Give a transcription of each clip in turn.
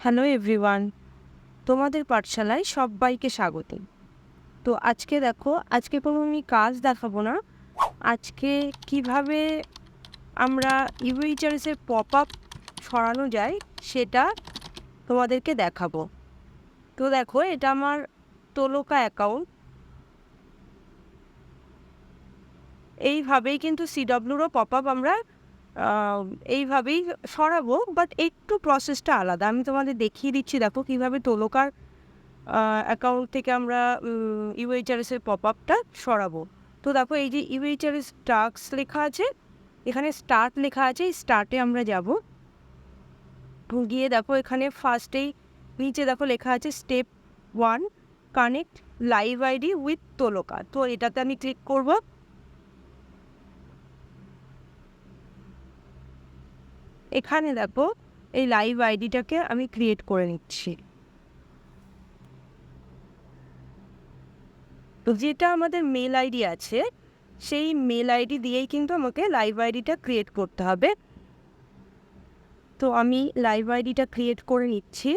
Hello everyone, তোমাদের পাঠশালায় সবাইকে স্বাগত। তো আজকে কোনো আমি কাজ দেখাবো না। আজকে কিভাবে আমরা ইউএইচআরএসের পপ আপ সরানো যায় সেটা তোমাদেরকে দেখাবো। তো দেখো, এটা আমার তোলকা অ্যাকাউন্ট। এইভাবেই কিন্তু সিডব্লিউরও পপ আপ আমরা এইভাবেই সরাবো, বাট একটু প্রসেসটা আলাদা। আমি তোমাদের দেখিয়ে দিচ্ছি। দেখো কিভাবে তোলকার অ্যাকাউন্ট থেকে আমরা ইউএইচআরএসের পপ আপটা সরাবো। তো দেখো, এই যে ইউএইচআরএস টাস্ক লেখা আছে, এখানে স্টার্ট লেখা আছে। এই স্টার্টে আমরা যাব। গিয়ে দেখো এখানে ফার্স্টেই নিচে দেখো লেখা আছে step 1, connect live ID with তোলকা। তো এটাতে আমি ক্লিক করব। এখানে দেখো এই লাইভ আইডিটাকে আমি ক্রিয়েট করে নিচ্ছি। তো যেটা আমাদের মেল আইডি আছে, সেই মেল আইডি দিয়েই কিন্তু আমাকে লাইভ আইডিটা ক্রিয়েট করতে হবে। তো আমি লাইভ আইডিটা ক্রিয়েট করে নিচ্ছি।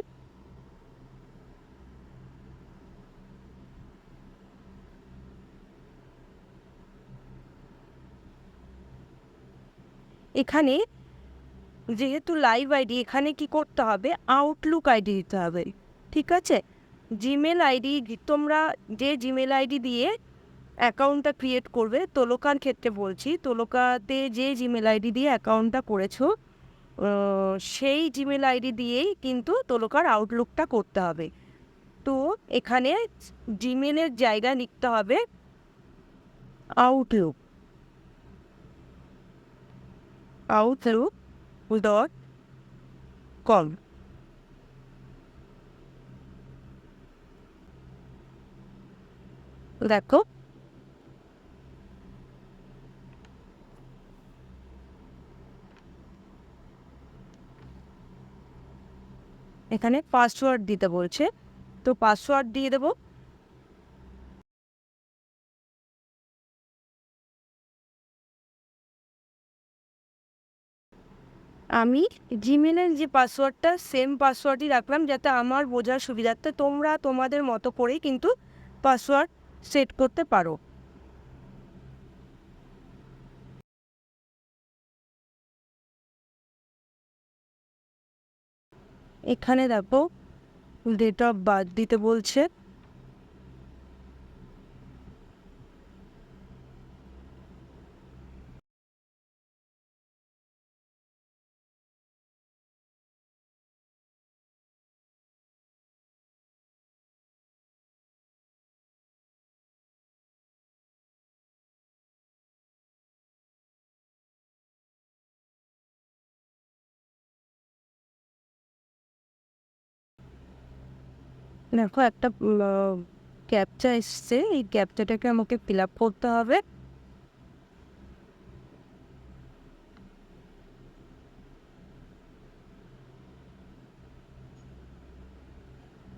এখানে যেহেতু লাইভ আইডি, এখানে কি করতে হবে, আউটলুক আইডি দিতে হবে। ঠিক আছে, জিমেল আইডি তোমরা যে জিমেল আইডি দিয়ে অ্যাকাউন্টটা ক্রিয়েট করবে, তোলকার ক্ষেত্রে বলছি, তোলকাতে যে জিমেল আইডি দিয়ে অ্যাকাউন্টটা করেছো সেই জিমেল আইডি দিয়েই কিন্তু তোলকার আউটলুকটা করতে হবে। তো এখানে জিমেলের জায়গায় লিখতে হবে আউটলুক outlook.com। দেখো এখানে পাসওয়ার্ড দিতে বলছে, তো পাসওয়ার্ড দিয়ে দেব। আমি জিমেলের যে পাসওয়ার্ডটা, সেম পাসওয়ার্ডই রাখলাম, যাতে আমার বোঝার সুবিধার্থে তোমরা তোমাদের মতো করেই কিন্তু পাসওয়ার্ড সেট করতে পারো। এখানে দেখো ডেট অফ বার্থ দিতে বলছে। দেখো একটা ক্যাপচা এসছে, এই ক্যাপচাটাকে আমাকে ফিল আপ করতে হবে।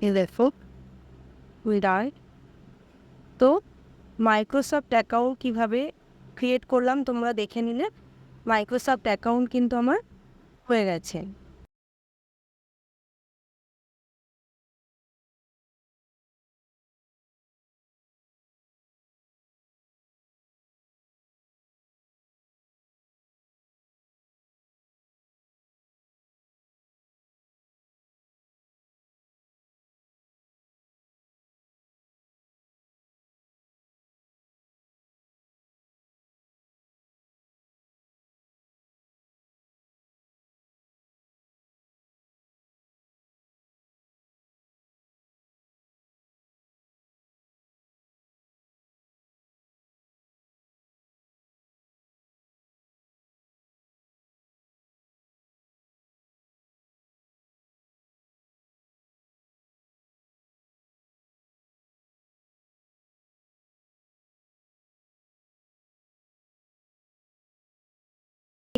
এই দেখো উইরাইট। তো মাইক্রোসফট অ্যাকাউন্ট কিভাবে ক্রিয়েট করলাম তোমরা দেখে নিলে। মাইক্রোসফট অ্যাকাউন্ট কিন্তু আমার হয়ে গেছে।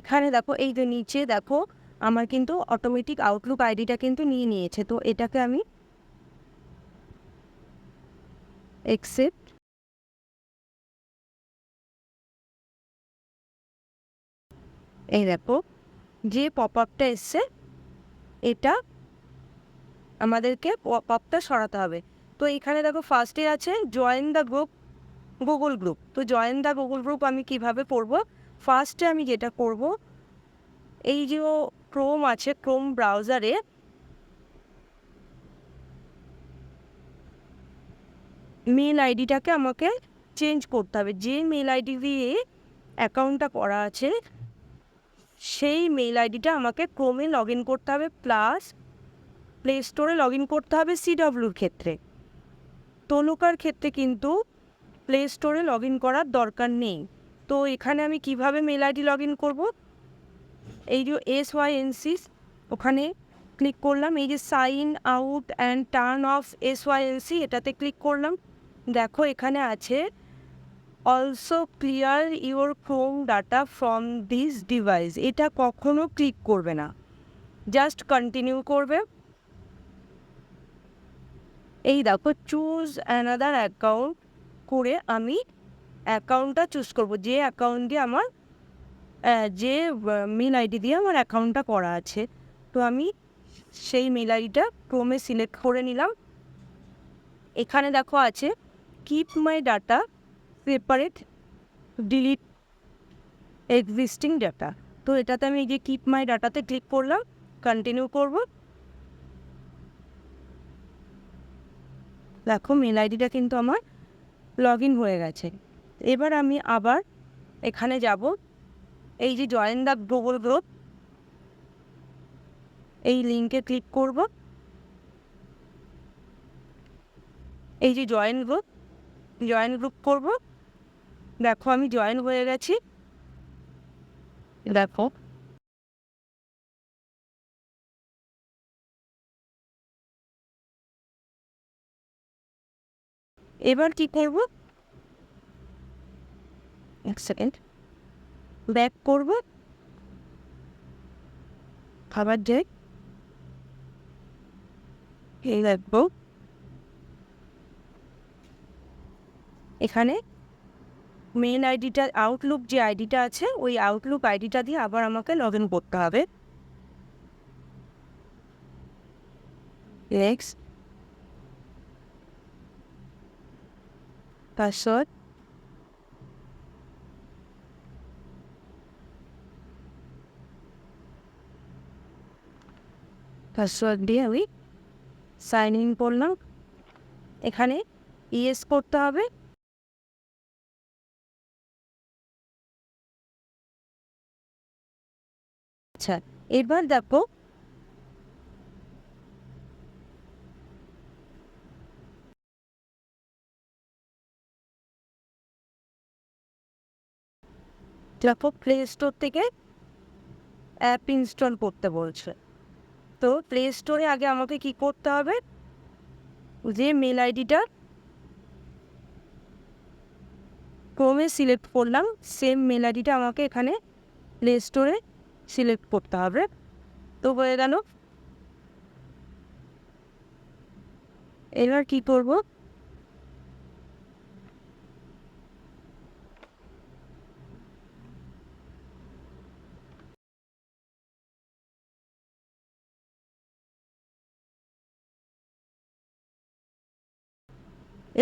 এখানে দেখো এই যে নিচে দেখো আমার কিন্তু অটোমেটিক আউটলুক আইডিটা কিন্তু নিয়ে নিয়েছে। তো এটাকে আমি অ্যাকসেপ্ট, এই দেখো যে পপ আপটা এসছে, এটা আমাদেরকে পপটা সরাতে হবে। তো এখানে দেখো ফার্স্টে আছে join the group, Google group. তো জয়েন দ্য গুগল গ্রুপ আমি কিভাবে করব? ফার্স্টে আমি যেটা করব, এই যে ক্রোম আছে, ক্রোম ব্রাউজারে মেল আইডিটাকে আমাকে চেঞ্জ করতে হবে। যে মেল আইডি দিয়ে অ্যাকাউন্টটা করা আছে সেই মেল আইডিটা আমাকে ক্রোমে লগ ইন করতে হবে, প্লাস প্লে স্টোরে লগ ইন করতে হবে সিডব্লিউর ক্ষেত্রে। তনুকার ক্ষেত্রে কিন্তু প্লে স্টোরে লগ ইন করার দরকার নেই। তো এখানে আমি কিভাবে মেল আইডি লগ ইন করবো? এই যে SYNC ওখানে ক্লিক করলাম, এই যে sign out and turn off SYNC এটাতে ক্লিক করলাম। দেখো এখানে আছে also clear your Chrome data from this device. এটা কখনো ক্লিক করবে না, জাস্ট কন্টিনিউ করবে। এই দেখো চুজ অ্যানাদার অ্যাকাউন্ট করে আমি অ্যাকাউন্টটা চুজ করব, যে অ্যাকাউন্ট দিয়ে আমার যে মেল আইডি দিয়ে আমার অ্যাকাউন্টটা করা আছে। তো আমি সেই মেল আইডিটা ক্রোমে সিলেক্ট করে নিলাম। এখানে দেখো আছে keep my data separate, delete existing data. তো এটাতে আমি এই যে কিপ মাই ডাটাতে ক্লিক করলাম, কন্টিনিউ করব। দেখো মেল আইডিটা কিন্তু আমার লগ ইন হয়ে গেছে। এবার আমি আবার এখানে যাব, এই যে জয়েন দ্য গুগল গ্রুপ, এই লিঙ্কে ক্লিক করব। এই যে জয়েন গ্রুপ করব। দেখো আমি জয়েন হয়ে গেছি। দেখো এবার কি করব? এক সেকেন্ড, ব্যাক করব, খাবার যাই, এই দেখবো এখানে মেন আইডিটা, আউটলুক যে আইডিটা আছে ওই আউটলুক আইডিটা দিয়ে আবার আমাকে লগ ইন করতে হবে। নেক্সট, পাসওয়ার্ড, দিয়ে আমি সাইন ইন করলাম। এখানে ইয়েস করতে হবে। আচ্ছা, এবার দেখো প্লে স্টোর থেকে অ্যাপ ইনস্টল করতে বলছে। তো প্লে স্টোরে আগে আমাকে কি করতে হবে? যে মেল আইডিটা ক্রোমে সিলেক্ট করলাম সেম মেল আইডিটা আমাকে এখানে প্লে স্টোরে সিলেক্ট করতে হবে। তো হয়ে গেল। এবার কি করব?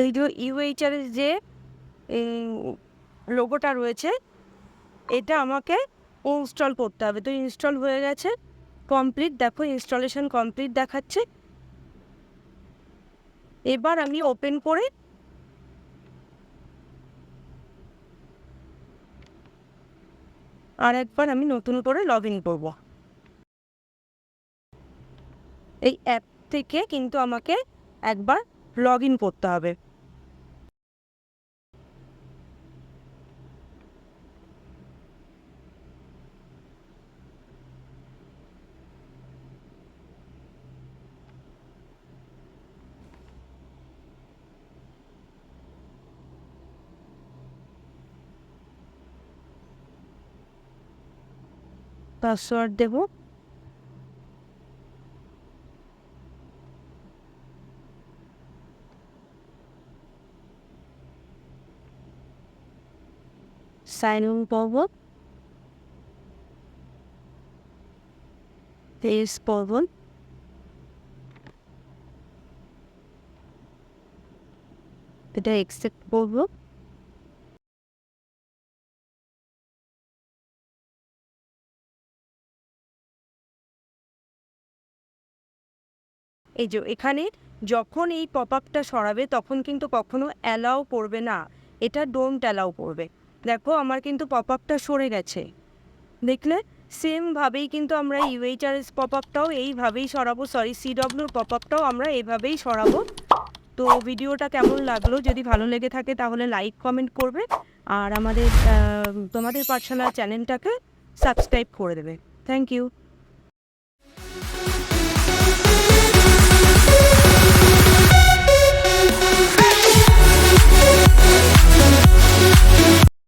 এই যে UHR এর যে লোগোটা রয়েছে এটা আমাকে ইনস্টল করতে হবে। তো ইনস্টল হয়ে গেছে, কমপ্লিট। দেখো ইনস্টলেশন কমপ্লিট দেখাচ্ছে। এবার আমি ওপেন করে আর একবার আমি নতুন করে লগ ইন করবো। এই অ্যাপ থেকে কিন্তু আমাকে একবার লগ ইন করতে হবে। পাসওয়ার্ড দেব, সাইন ইন করব, পেজ করব। এটা অ্যাকসেপ্ট করবো। এই যে এখানে যখন এই পপ আপটা সরাবে তখন কিন্তু কখনো অ্যালাউ করবে না, এটা ডোন্ট অ্যালাউ করবে। দেখো আমার কিন্তু পপ আপটা সরে গেছে, দেখলে? সেমভাবেই কিন্তু আমরা ইউএইচআরএস পপ আপটাও এইভাবেই সরাবো, সরি সিডব্লিউর পপ আপটাও আমরা এইভাবেই সরাবো। তো ভিডিওটা কেমন লাগলো, যদি ভালো লেগে থাকে তাহলে লাইক কমেন্ট করবে, আর আমাদের তোমাদের পাঠশালা চ্যানেলটাকে সাবস্ক্রাইব করে দেবে। Thank you.